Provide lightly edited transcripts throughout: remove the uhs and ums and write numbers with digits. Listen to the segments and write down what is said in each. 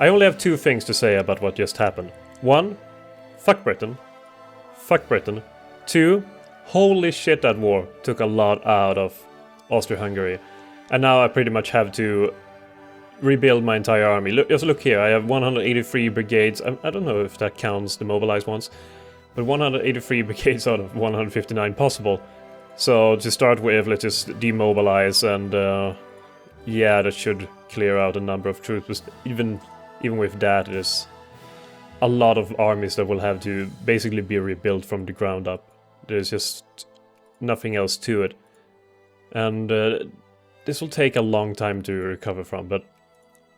I only have two things to say about what just happened. One, fuck Britain. Fuck Britain. Two, holy shit, that war took a lot out of Austria-Hungary. And now I pretty much have to rebuild my entire army. Just look here, I have 183 brigades. I don't know if that counts the mobilized ones. But 183 brigades out of 159 possible. So to start with, let's just demobilize and yeah, that should clear out a number of troops. But even with that, there's a lot of armies that will have to basically be rebuilt from the ground up. There's just nothing else to it. And this will take a long time to recover from, but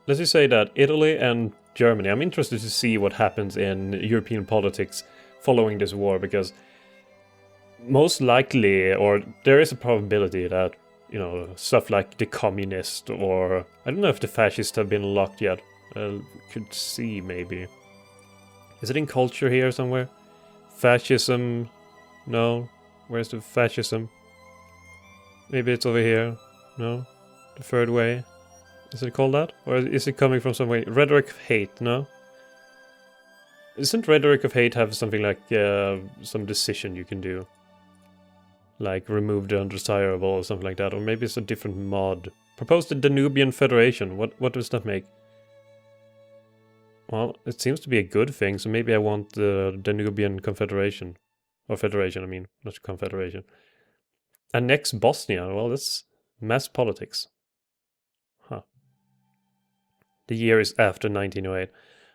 let's just say that Italy and Germany, I'm interested to see what happens in European politics following this war, because most likely, or there is a probability that, you know, stuff like the communist, or I don't know if the fascists have been locked yet. Could see, maybe. Is it in culture here somewhere? Fascism? No. Where's the fascism? Maybe it's over here. No? The third way? Is it called that? Or is it coming from somewhere? Rhetoric of hate, no? Isn't rhetoric of hate have something like some decision you can do? Like remove the undesirable or something like that. Or maybe it's a different mod. Propose the Danubian Federation. What does that make? Well, it seems to be a good thing, so maybe I want the Danubian Confederation. Or Federation, I mean, not Confederation. Annex Bosnia. Well, that's mass politics. Huh. The year is after 1908.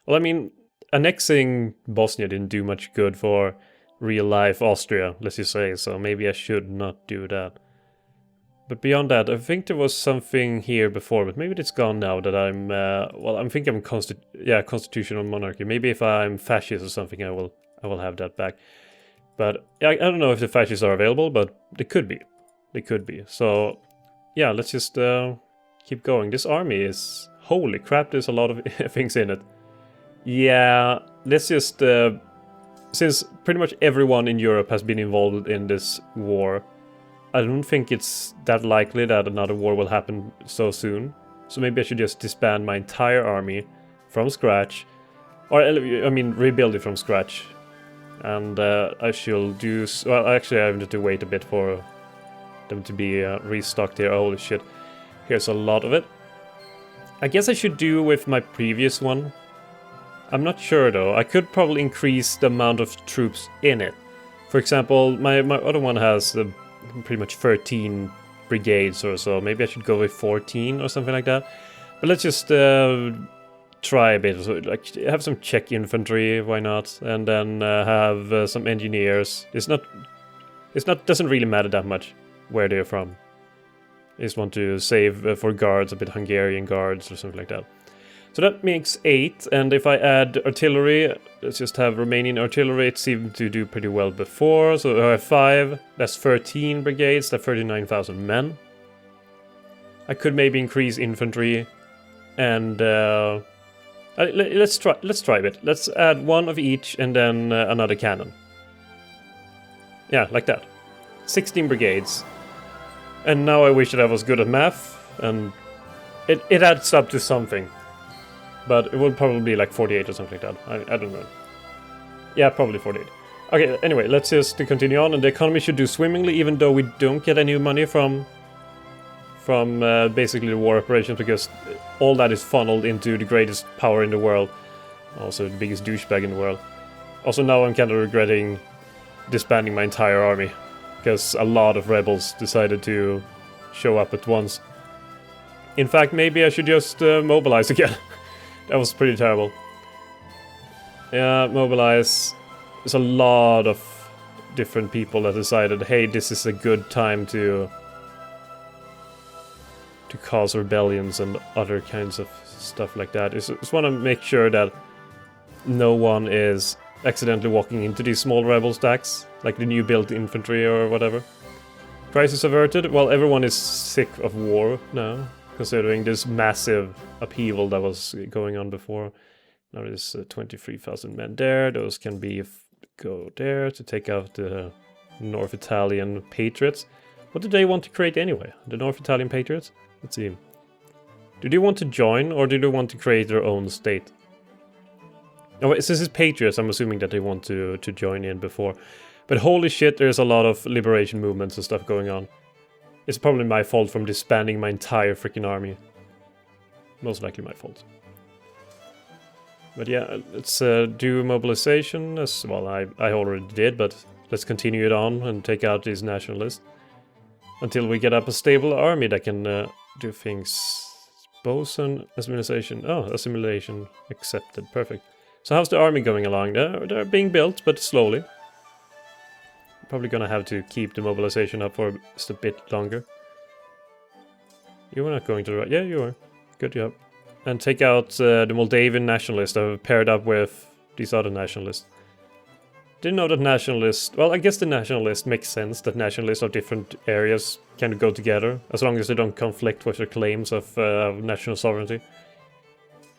Well, I mean, annexing Bosnia didn't do much good for real-life Austria, let's just say, so maybe I should not do that. But beyond that, I think there was something here before, but maybe it's gone now that I'm, well, I'm thinking I'm constitutional monarchy. Maybe if I'm fascist or something, I will have that back. But I don't know if the fascists are available, but they could be. They could be. So, yeah, let's just keep going. This army is... Holy crap, there's a lot of things in it. Yeah, let's just... since pretty much everyone in Europe has been involved in this war, I don't think it's that likely that another war will happen so soon. So maybe I should just disband my entire army from scratch. Or, I mean, rebuild it from scratch. And I shall do... Well, actually, I have to wait a bit for them to be restocked here. Holy shit. Here's a lot of it. I guess I should do with my previous one. I'm not sure, though. I could probably increase the amount of troops in it. For example, my other one has pretty much 13 brigades or so. Maybe I should go with 14 or something like that. But let's just try a bit. So, like, have some Czech infantry, why not? And then have some engineers. Doesn't really matter that much where they're from. I just want to save for guards, a bit Hungarian guards or something like that. So that makes 8, and if I add artillery, let's just have Romanian artillery. It seemed to do pretty well before, so I have 5. That's 13 brigades, that's 39,000 men. I could maybe increase infantry, and let's try it. Let's add 1 of each, and then another cannon. Yeah, like that. 16 brigades. And now I wish that I was good at math, and it adds up to something. But it will probably be like 48 or something like that. I don't know. Yeah, probably 48. Okay, anyway, let's just continue on. And the economy should do swimmingly, even though we don't get any money from basically the war operations, because all that is funneled into the greatest power in the world. Also the biggest douchebag in the world. Also now I'm kind of regretting disbanding my entire army, because a lot of rebels decided to show up at once. In fact, maybe I should just mobilize again. That was pretty terrible. Yeah, mobilize. There's a lot of different people that decided, hey, this is a good time to cause rebellions and other kinds of stuff like that. I just want to make sure that no one is accidentally walking into these small rebel stacks, like the new built infantry or whatever. Crisis averted. Well, everyone is sick of war now, considering this massive upheaval that was going on before. Now there's 23,000 men there. Those can be go there to take out the North Italian patriots. What do they want to create anyway? The North Italian patriots? Let's see. Do they want to join, or do they want to create their own state? Oh, since it's Patriots, I'm assuming that they want to join in before. But holy shit, there's a lot of liberation movements and stuff going on. It's probably my fault from disbanding my entire freaking army. Most likely my fault. But yeah, let's do mobilization as well. I already did, but let's continue it on and take out these nationalists until we get up a stable army that can do things. Boson assimilation. Oh, assimilation accepted. Perfect. So how's the army going along? They're being built, but slowly. Probably gonna have to keep the mobilization up for just a bit longer. You were not going to the right. Yeah, you are. Good job. And take out the Moldavian nationalists that have paired up with these other nationalists. Didn't know that nationalists... Well, I guess the nationalists makes sense that nationalists of different areas can go together, as long as they don't conflict with their claims of national sovereignty.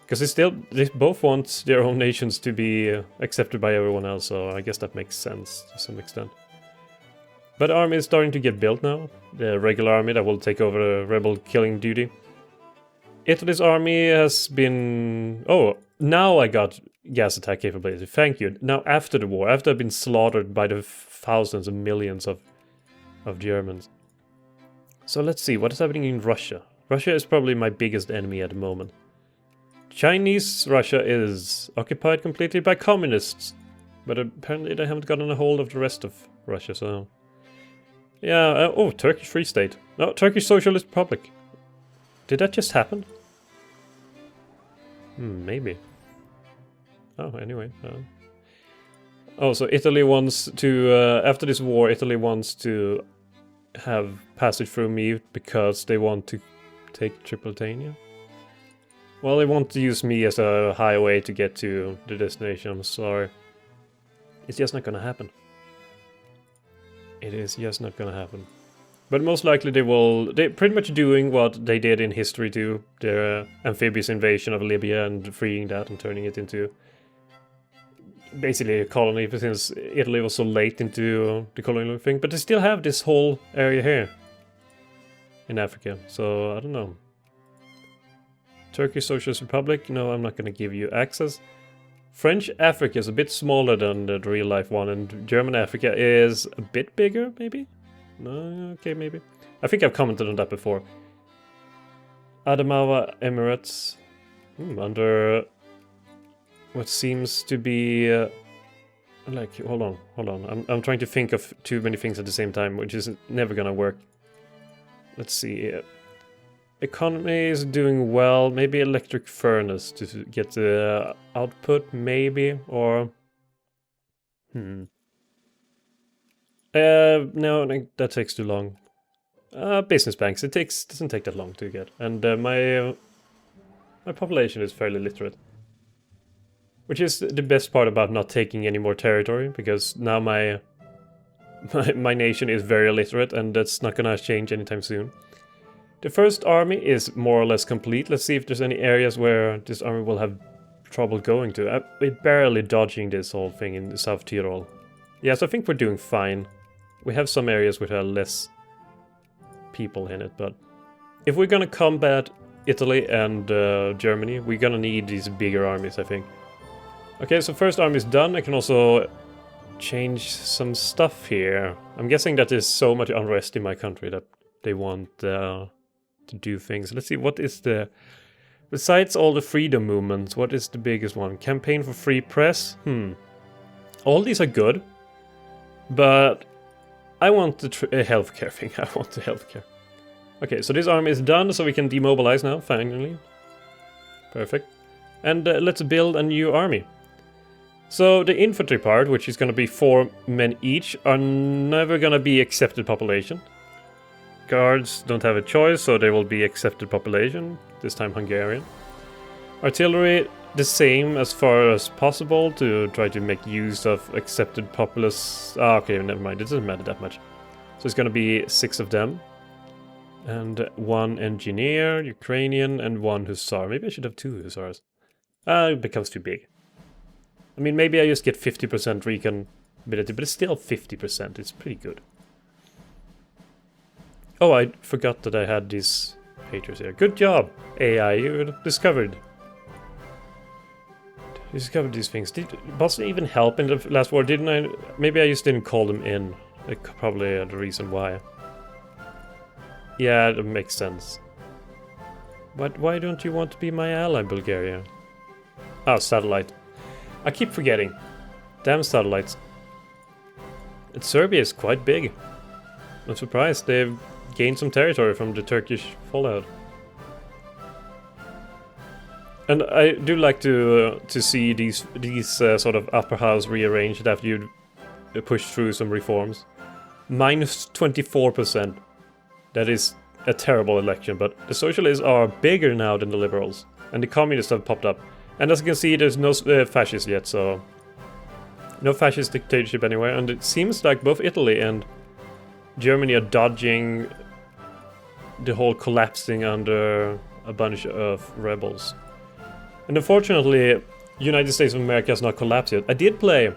Because they both want their own nations to be accepted by everyone else, so I guess that makes sense to some extent. But the army is starting to get built now. The regular army that will take over the rebel killing duty. Italy's army has been... Oh, now I got gas attack capability. Thank you. Now after the war, after I've been slaughtered by the thousands and millions of Germans. So let's see, what is happening in Russia? Russia is probably my biggest enemy at the moment. Chinese Russia is occupied completely by communists. But apparently they haven't gotten a hold of the rest of Russia, so... Yeah, oh, Turkish Free State. No, Turkish Socialist Republic. Did that just happen? Maybe. Oh, anyway. Oh, so Italy wants to... after this war, Italy wants to have passage through me because they want to take Tripolitania? Well, they want to use me as a highway to get to the destination. I'm sorry. It's just not gonna happen. It is just not gonna happen. But most likely they're pretty much doing what they did in history too. Their amphibious invasion of Libya and freeing that and turning it into basically a colony, since Italy was so late into the colonial thing. But they still have this whole area here in Africa, so I don't know. Turkish Socialist Republic, no, I'm not gonna give you access. French Africa is a bit smaller than the real life one, and German Africa is a bit bigger, maybe? No, okay, maybe. I think I've commented on that before. Adamawa Emirates, under what seems to be like, hold on. I'm trying to think of too many things at the same time, which is never gonna work. Let's see. Economy is doing well. Maybe electric furnace to get the output, maybe, or no, that takes too long. Business banks, doesn't take that long to get, and my population is fairly literate, which is the best part about not taking any more territory, because now my nation is very illiterate, and that's not gonna change anytime soon. The first army is more or less complete. Let's see if there's any areas where this army will have trouble going to. We're barely dodging this whole thing in South Tyrol. Yeah, so I think we're doing fine. We have some areas which have less people in it, but if we're gonna combat Italy and Germany, we're gonna need these bigger armies, I think. Okay, so first army is done. I can also change some stuff here. I'm guessing that there's so much unrest in my country that they want to do things. Let's see, what is the... Besides all the freedom movements, what is the biggest one? Campaign for free press? All these are good, but I want the healthcare thing. I want the healthcare. Okay, so this army is done, so we can demobilize now, finally. Perfect. And let's build a new army. So the infantry part, which is going to be 4 men each, are never going to be accepted population. Guards don't have a choice, so they will be accepted population, this time Hungarian. Artillery, the same as far as possible to try to make use of accepted populace. Okay, never mind, it doesn't matter that much. So it's gonna be 6 of them. And 1 engineer, Ukrainian, and 1 hussar. Maybe I should have 2 hussars. It becomes too big. I mean, maybe I just get 50% recon ability, but it's still 50%, it's pretty good. Oh, I forgot that I had these haters here. Good job, AI. You discovered these things. Did Bosnia even help in the last war? Didn't I? Maybe I just didn't call them in. Probably the reason why. Yeah, that makes sense. But why don't you want to be my ally, Bulgaria? Oh, satellite. I keep forgetting. Damn satellites. And Serbia is quite big. I'm surprised they've gained some territory from the Turkish fallout. And I do like to see these sort of upper house rearranged after you push through some reforms. Minus 24%. That is a terrible election, but the socialists are bigger now than the liberals, and the communists have popped up. And as you can see, there's no fascists yet, so no fascist dictatorship anywhere. And it seems like both Italy and Germany are dodging the whole collapsing under a bunch of rebels. And unfortunately, United States of America has not collapsed yet. I did play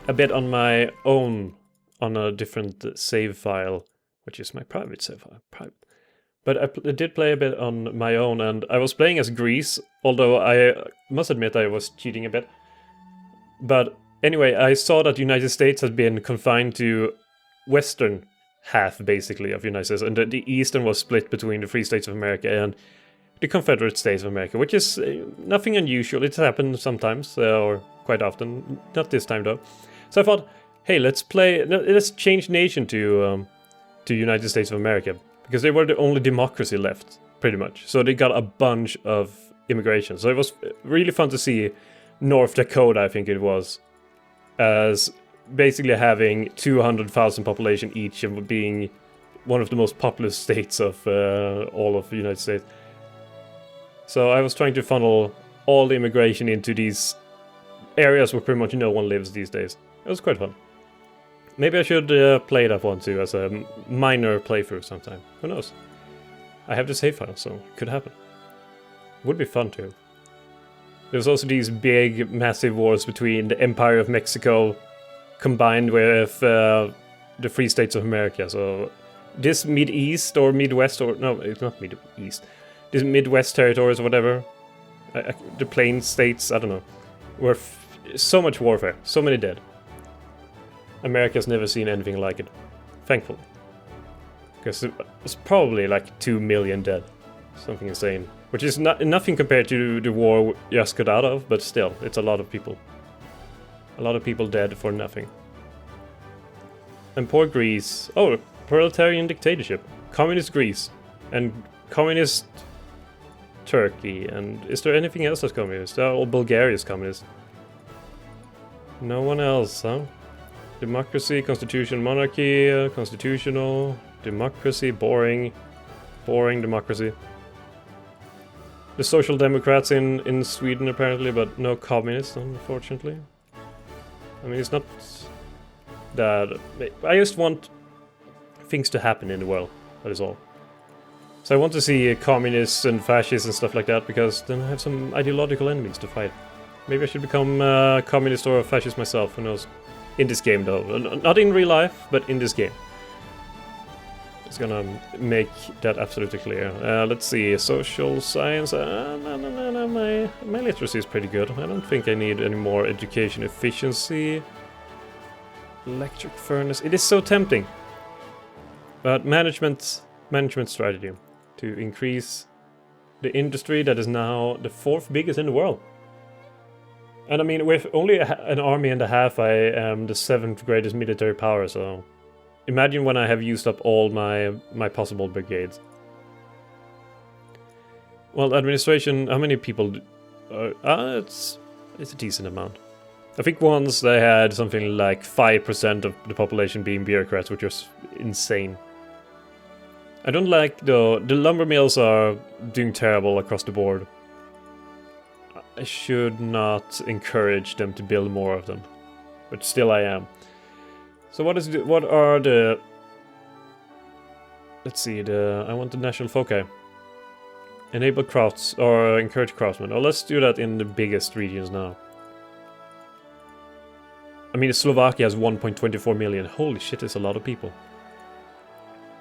a bit on my own on a different save file, which is my private save file. But I did play a bit on my own, and I was playing as Greece, although I must admit I was cheating a bit. But anyway, I saw that the United States had been confined to western half, basically, of the United States, and the eastern was split between the Free States of America and the Confederate States of America, which is nothing unusual. It's happened sometimes, or quite often. Not this time, though. So I thought, hey, let's change nation to United States of America, because they were the only democracy left, pretty much. So they got a bunch of immigration. So it was really fun to see North Dakota, I think it was, as basically having 200,000 population each and being one of the most populous states of all of the United States. So I was trying to funnel all the immigration into these areas where pretty much no one lives these days. It was quite fun. Maybe I should play that one too as a minor playthrough sometime. Who knows? I have the save file, so it could happen. Would be fun too. There's also these big, massive wars between the Empire of Mexico combined with the Free States of America. So this Mid-East or Midwest, or no, it's not Mid-East. These Midwest territories or whatever, the Plain States, I don't know, were so much warfare, so many dead. America's never seen anything like it, thankfully. Because it was probably like 2 million dead, something insane. Which is nothing compared to the war we just got out of, but still, it's a lot of people. A lot of people dead for nothing. And poor Greece. Oh, proletarian dictatorship. Communist Greece. And communist Turkey. And is there anything else that's communist? Oh, Bulgaria is communist. No one else, huh? Democracy, constitution, monarchy, constitutional, democracy, boring. Boring democracy. The Social Democrats in Sweden apparently, but no communists, unfortunately. I mean, it's not that... I just want things to happen in the world, that is all. So I want to see communists and fascists and stuff like that, because then I have some ideological enemies to fight. Maybe I should become a communist or a fascist myself, who knows. In this game, though. Not in real life, but in this game. It's gonna make that absolutely clear. Let's see. Social science. No. My literacy is pretty good. I don't think I need any more education efficiency. Electric furnace. It is so tempting. But management strategy. To increase the industry that is now the 4th biggest in the world. And I mean, with only an army and a half, I am the 7th greatest military power, so... Imagine when I have used up all my possible brigades. Well, administration, how many people... it's a decent amount. I think once they had something like 5% of the population being bureaucrats, which was insane. I don't like, though, the lumber mills are doing terrible across the board. I should not encourage them to build more of them, but still I am. So what are the... Let's see, I want the national foci. Enable crafts, or encourage craftsmen. Oh, let's do that in the biggest regions now. I mean, Slovakia has 1.24 million. Holy shit, there's a lot of people.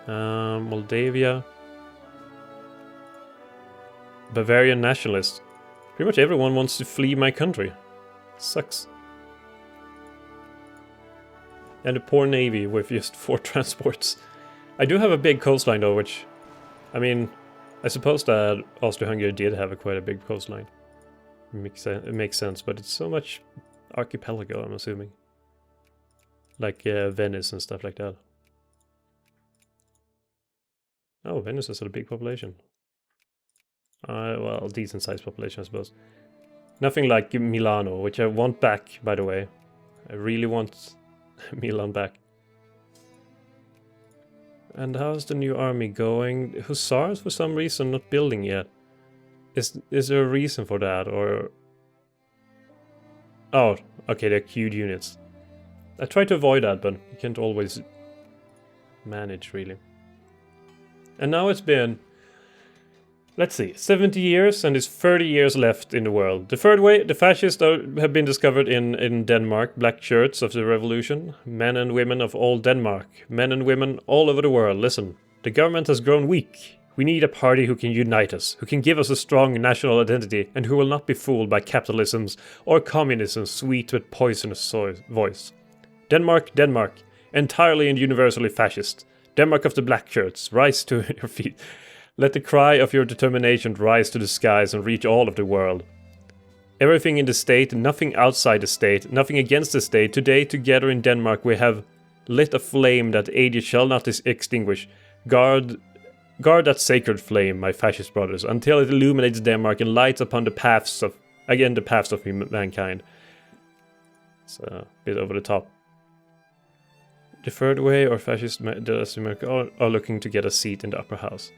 Moldavia. Bavarian nationalists. Pretty much everyone wants to flee my country. Sucks. And a poor navy with just 4 transports. I do have a big coastline though, which... I mean, I suppose that Austria-Hungary did have quite a big coastline. It makes sense, but it's so much archipelago, I'm assuming. Like Venice and stuff like that. Oh, Venice has a big population. Well, decent sized population, I suppose. Nothing like Milano, which I want back, by the way. I really want Milan back. And how's the new army going? Hussars, for some reason, not building yet. Is there a reason for that, or... Oh, okay, they're queued units. I try to avoid that, but you can't always manage, really. And now it's been... Let's see, 70 years, and there's 30 years left in the world. The third way, the fascists have been discovered in Denmark, black shirts of the revolution. Men and women of all Denmark, men and women all over the world, listen. The government has grown weak. We need a party who can unite us, who can give us a strong national identity, and who will not be fooled by capitalism's or communism's sweet but poisonous voice. Denmark, Denmark, entirely and universally fascist. Denmark of the black shirts, rise to your feet. Let the cry of your determination rise to the skies and reach all of the world. Everything in the state, nothing outside the state, nothing against the state. Today, together in Denmark, we have lit a flame that ages shall not extinguish. Guard that sacred flame, my fascist brothers, until it illuminates Denmark and lights upon the paths of, again, the paths of mankind. It's a bit over the top. The third way, or fascist America are looking to get a seat in the upper house.